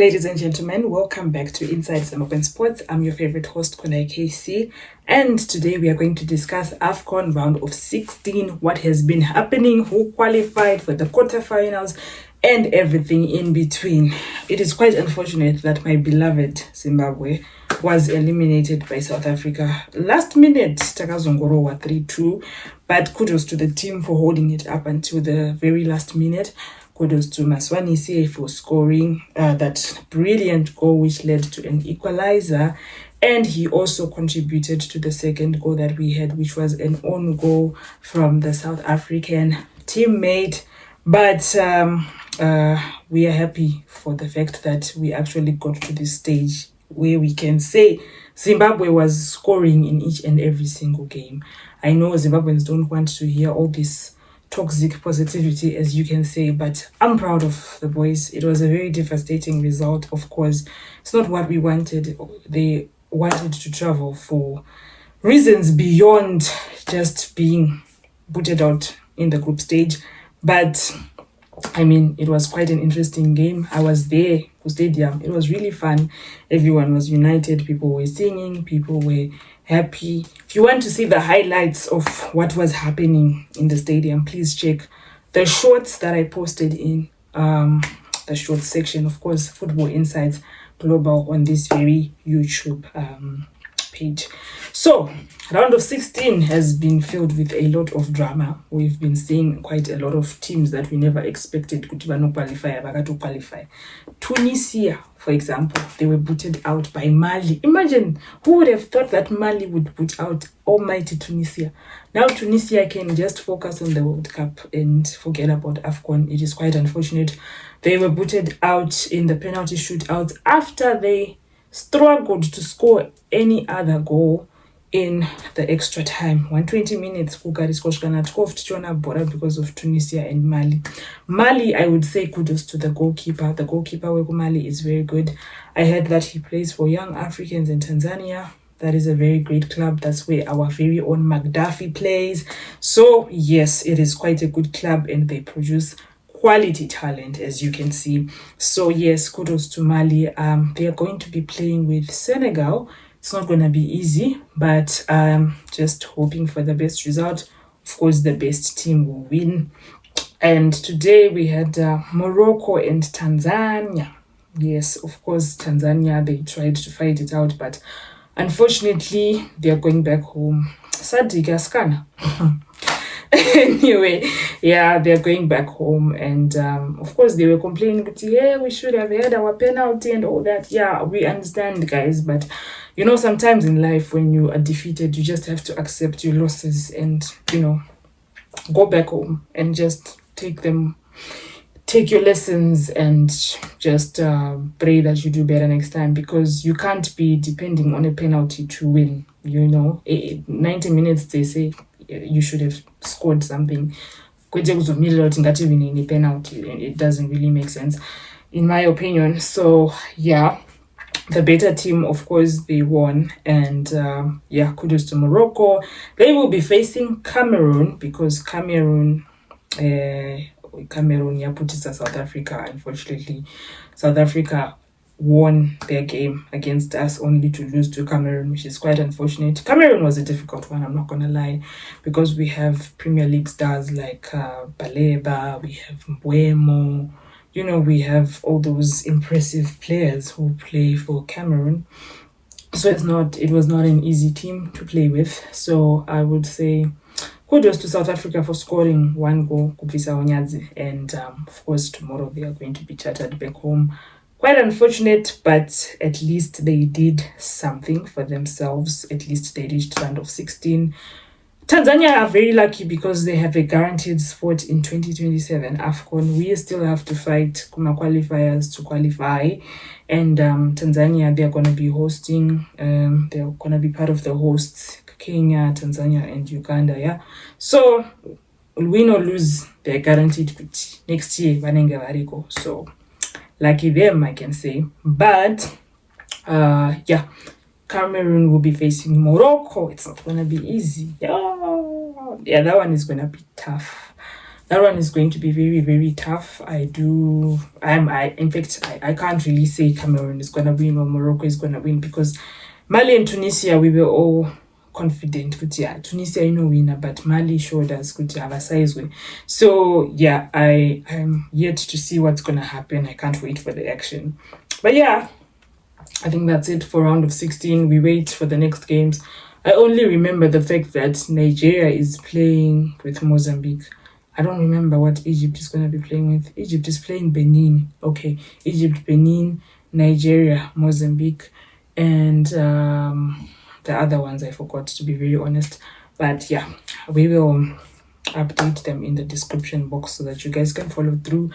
Ladies and gentlemen, welcome back to Inside Some Open Sports. I'm your favorite host, Konai KC, and today we are going to discuss AFCON round of 16, what has been happening, who qualified for the quarterfinals, and everything in between. It is quite unfortunate that my beloved Zimbabwe was eliminated by South Africa. Last minute, Takazongorowa 3-2, but kudos to the team for holding it up until the very last minute. Kudos to Maswanhise for scoring that brilliant goal which led to an equalizer. And he also contributed to the second goal that we had, which was an own goal from the South African teammate. But we are happy for the fact that we actually got to this stage where we can say Zimbabwe was scoring in each and every single game. I know Zimbabweans don't want to hear all this toxic positivity, as you can say, but I'm proud of the boys. It was a very devastating result. Of course, it's not what we wanted. They wanted to travel for reasons beyond just being booted out in the group stage. But I mean, it was quite an interesting game. I was there, stadium. It was really fun. Everyone was united. People were singing. People were happy. If you want to see the highlights of what was happening in the stadium, please check the shorts that I posted in the shorts section. Of course, Football Insights Global on this very YouTube page. So, round of 16 has been filled with a lot of drama. We've been seeing quite a lot of teams that we never expected could qualify. Tunisia, for example, they were booted out by Mali. Imagine, who would have thought that Mali would boot out almighty Tunisia? Now Tunisia can just focus on the World Cup and forget about AFCON. It is quite unfortunate. They were booted out in the penalty shootout after they struggled to score any other goal in the extra time. 120 minutes kugarishkoshkana 12 tichona bora because of Tunisia and Mali. Mali, I would say kudos to the goalkeeper. The goalkeeper weku Mali is very good. I heard that he plays for Young Africans in Tanzania. That is a very great club. That's where our very own McDuffie plays. So yes, it is quite a good club and they produce quality talent, as you can see. So yes, kudos to Mali. They are going to be playing with Senegal. It's not going to be easy, but just hoping for the best result. Of course, the best team will win. And today we had Morocco and Tanzania. Yes, of course, Tanzania, they tried to fight it out, but unfortunately, they are going back home. Sadigaskana. Anyway, yeah, they're going back home, and of course they were complaining that we should have had our penalty and all that. Yeah, we understand, guys, but you know, sometimes in life when you are defeated, you just have to accept your losses and, you know, go back home and just take your lessons and just pray that you do better next time, because you can't be depending on a penalty to win. You know, 90 minutes, they say you should have scored something. Winning a penalty, and it doesn't really make sense, in my opinion. So yeah, the better team, of course, they won, and kudos to Morocco. They will be facing Cameroon, because Cameroon yaputisa South Africa. Unfortunately, South Africa won their game against us only to lose to Cameroon, which is quite unfortunate. Cameroon was a difficult one, I'm not gonna lie, because we have Premier League stars like Baleba, we have Mbuemo, you know, we have all those impressive players who play for Cameroon. So it was not an easy team to play with. So I would say kudos to South Africa for scoring one goal, Kupisa Onyazi, and of course tomorrow they are going to be chartered back home. Quite unfortunate, but at least they did something for themselves. At least they reached round of 16. Tanzania are very lucky because they have a guaranteed spot in 2027 AFCON. We still have to fight Kuma qualifiers to qualify. And Tanzania, they're going to be hosting, they're going to be part of the hosts, Kenya, Tanzania, and Uganda, yeah? So, win or lose, they're guaranteed next year, Vanenge Variko. So, lucky them, I can say. But, Cameroon will be facing Morocco. It's not going to be easy. Yeah, that one is going to be tough. That one is going to be very, very tough. In fact, I can't really say Cameroon is going to win or Morocco is going to win, because Mali and Tunisia, we were all confident. But yeah, Tunisia, winner, but Mali showed us good have a size way. So yeah, I'm yet to see what's going to happen. I can't wait for the action. But yeah, I think that's it for round of 16. We wait for the next games. I only remember the fact that Nigeria is playing with Mozambique. I don't remember what Egypt is going to be playing with. Egypt is playing Benin. Okay, Egypt, Benin, Nigeria, Mozambique, and the other ones I forgot, to be very honest. But yeah, we will update them in the description box so that you guys can follow through.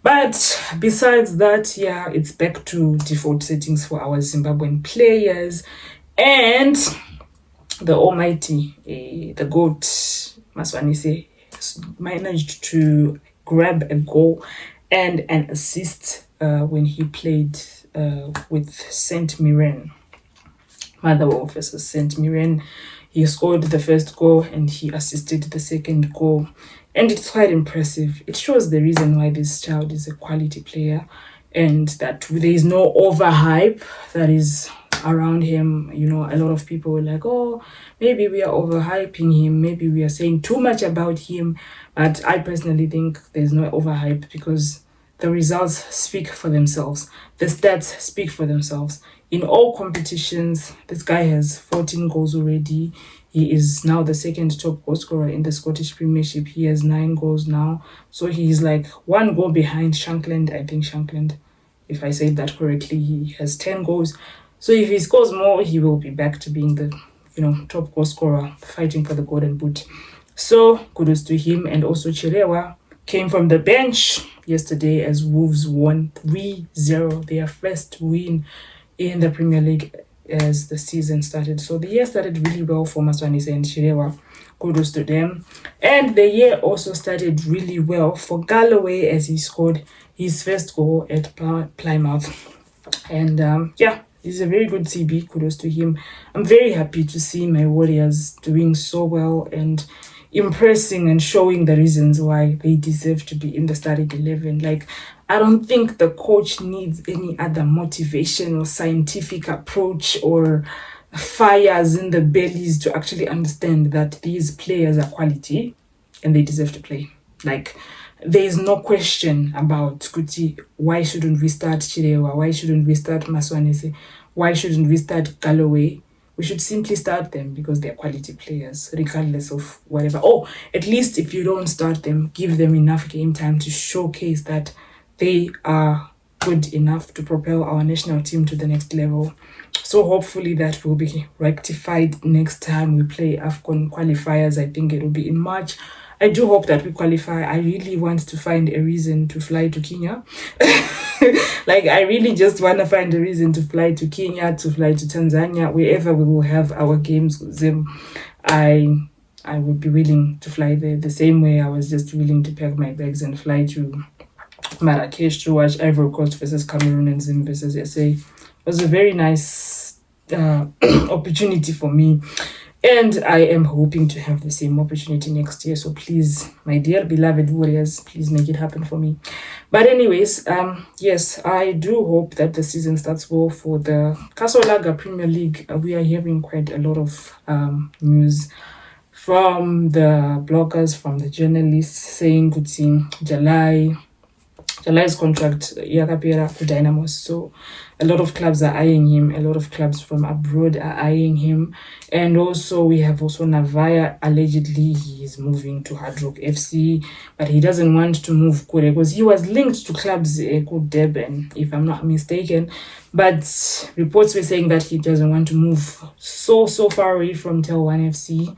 But besides that, yeah, it's back to default settings for our Zimbabwean players. And the almighty, the GOAT, Maswanhise, managed to grab a goal and an assist when he played with Saint Mirren, Motherwell versus Saint Mirren. He scored the first goal and he assisted the second goal. And it's quite impressive. It shows the reason why this child is a quality player, and that there is no overhype that is around him. A lot of people were like, oh, maybe we are overhyping him, maybe we are saying too much about him. But I personally think there's no overhype, because the results speak for themselves. The stats speak for themselves. In all competitions, this guy has 14 goals already. He is now the second top goal scorer in the Scottish Premiership. He has 9 goals now. So he's like 1 goal behind Shankland. I think Shankland, if I said that correctly, he has 10 goals. So if he scores more, he will be back to being the top goal scorer, fighting for the Golden Boot. So kudos to him. And also Chirewa came from the bench yesterday as Wolves won 3-0, their first win in the Premier League as the season started. So the year started really well for Maswanhise and Chirewa. Kudos to them. And the year also started really well for Galloway as he scored his first goal at Plymouth. And yeah, he's a very good CB. Kudos to him. I'm very happy to see my Warriors doing so well and impressing and showing the reasons why they deserve to be in the starting 11. Like, I don't think the coach needs any other motivation or scientific approach or fires in the bellies to actually understand that these players are quality and they deserve to play. Like, there is no question about Kuti. Why shouldn't we start Chirewa? Why shouldn't we start Maswanhise? Why shouldn't we start Galloway? We should simply start them because they're quality players, regardless of whatever. Oh, at least if you don't start them, give them enough game time to showcase that they are good enough to propel our national team to the next level. So hopefully that will be rectified next time we play AFCON qualifiers. I think it will be in March. I do hope that we qualify. I really want to find a reason to fly to Kenya. Like, I really just want to find a reason to fly to Kenya, to fly to Tanzania, wherever we will have our games with them. I would be willing to fly there the same way I was just willing to pack my bags and fly to Marrakesh to watch Ivory Coast versus Cameroon and Zim versus SA. It was a very nice opportunity for me. And I am hoping to have the same opportunity next year. So please, my dear beloved Warriors, please make it happen for me. But anyways, yes, I do hope that the season starts well for the Kasolaga Premier League. We are hearing quite a lot of news from the bloggers, from the journalists, saying Kuti Jalai's contract yakapera to Dynamos. So a lot of clubs are eyeing him. A lot of clubs from abroad are eyeing him. And also we have also Navaya. Allegedly he is moving to Hard Rock FC, but he doesn't want to move Kure because he was linked to clubs called Durban, if I'm not mistaken. But reports were saying that he doesn't want to move so far away from Tel 1 FC.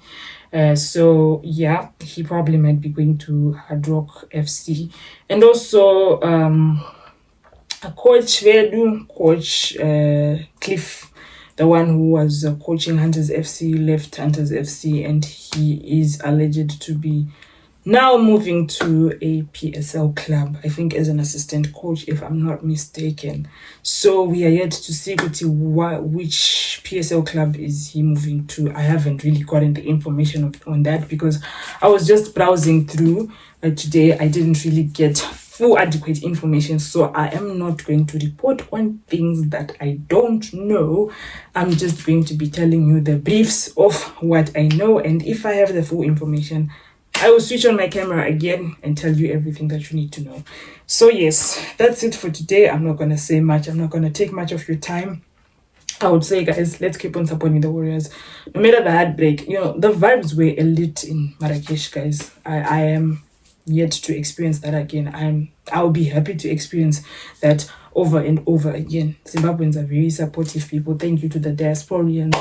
So yeah, he probably might be going to Hard Rock FC. And also coach Cliff, the one who was coaching Hunters FC, left Hunters FC, and he is alleged to be Now moving to a PSL club, I think as an assistant coach, if I'm not mistaken. So we are yet to see which PSL club is he moving to. I haven't really gotten the information on that because I was just browsing through today. I didn't really get full adequate information, so I am not going to report on things that I don't know. I'm just going to be telling you the briefs of what I know, and if I have the full information, I will switch on my camera again and tell you everything that you need to know. So yes, that's it for today. I'm not going to say much. I'm not going to take much of your time. I would say, guys, let's keep on supporting the Warriors. No matter the heartbreak, the vibes were elite in Marrakesh, guys. I am yet to experience that again. I'll be happy to experience that over and over again. Zimbabweans are very supportive people. Thank you to the diasporians,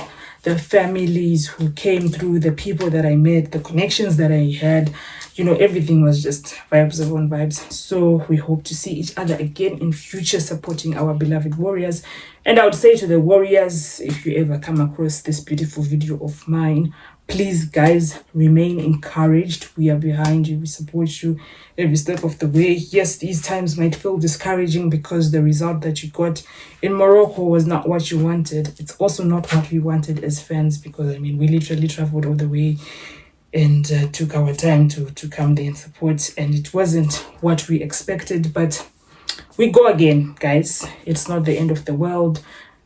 the families who came through, the people that I met, the connections that I had. Everything was just vibes upon vibes. So we hope to see each other again in future, supporting our beloved Warriors. And I would say to the Warriors, if you ever come across this beautiful video of mine, please, guys, remain encouraged. We are behind you. We support you every step of the way. Yes, these times might feel discouraging because the result that you got in Morocco was not what you wanted. It's also not what we wanted as fans because, we literally traveled all the way and took our time to come there and support. And it wasn't what we expected, but we go again, guys. It's not the end of the world.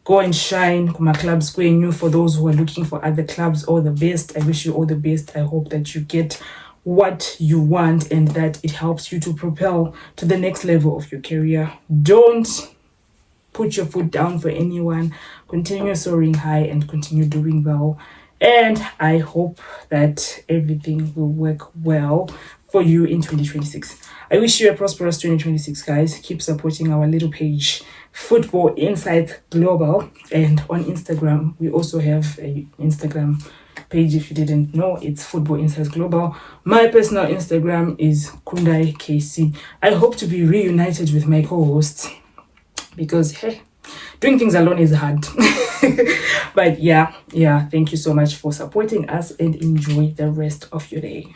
Go and shine. Kuma clubs going new. For those who are looking for other clubs, all the best. I wish you all the best. I hope that you get what you want and that it helps you to propel to the next level of your career. Don't put your foot down for anyone. Continue soaring high and continue doing well. And I hope that everything will work well for you in 2026. I wish you a prosperous 2026, guys. Keep supporting our little page, Football Insights Global. And on Instagram, we also have an Instagram page. If you didn't know, it's Football Insights Global. My personal Instagram is Kundai KC. I hope to be reunited with my co-hosts because, hey, doing things alone is hard. But yeah, thank you so much for supporting us and enjoy the rest of your day.